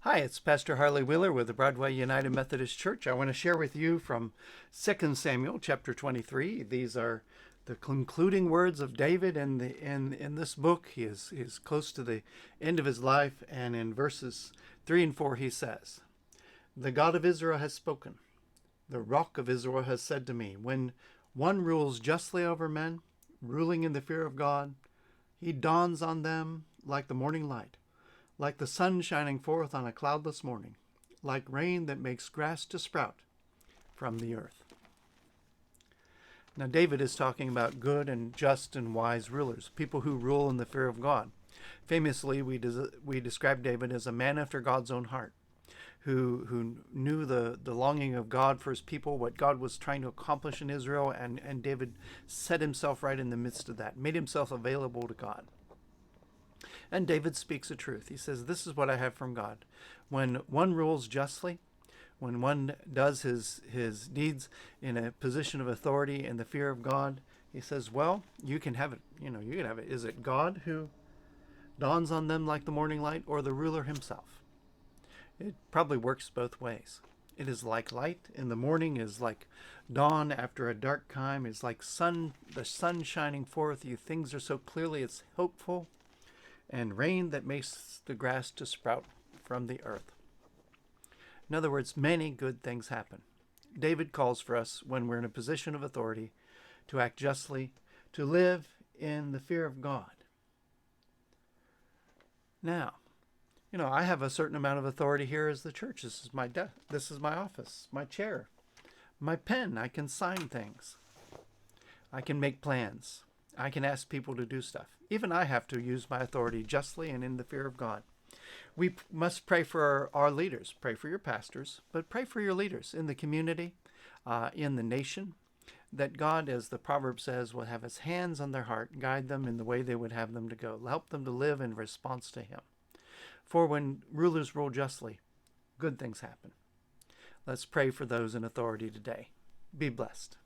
Hi, it's Pastor Harley Wheeler with the Broadway United Methodist Church. I want to share with you from 2 Samuel chapter 23. These are the concluding words of David in this book. He is close to the end of his life, and in verses 3 and 4 he says, "The God of Israel has spoken. The Rock of Israel has said to me, when one rules justly over men, ruling in the fear of God, he dawns on them like the morning light, like the sun shining forth on a cloudless morning, like rain that makes grass to sprout from the earth." Now, David is talking about good and just and wise rulers, people who rule in the fear of God. Famously, we describe David as a man after God's own heart, who knew the longing of God for his people, what God was trying to accomplish in Israel, and David set himself right in the midst of that, made himself available to God. And David speaks the truth. He says, this is what I have from God. When one rules justly, when one does his deeds in a position of authority in the fear of God, he says, well, you can have it. You can have it. Is it God who dawns on them like the morning light, or the ruler himself? It probably works both ways. It is like light in the morning, is like dawn after a dark time, is like the sun shining forth. Things are so clearly, it's hopeful, and rain that makes the grass to sprout from the earth. In other words, many good things happen. David calls for us, when we're in a position of authority, to act justly, to live in the fear of God. Now, I have a certain amount of authority here as the church. This is my desk. This is my office, my chair, my pen. I can sign things. I can make plans. I can ask people to do stuff. Even I have to use my authority justly and in the fear of God. We must pray for our leaders. Pray for your pastors, but pray for your leaders in the community, in the nation, that God, as the proverb says, will have his hands on their heart, guide them in the way they would have them to go, help them to live in response to him. For when rulers rule justly, good things happen. Let's pray for those in authority today. Be blessed.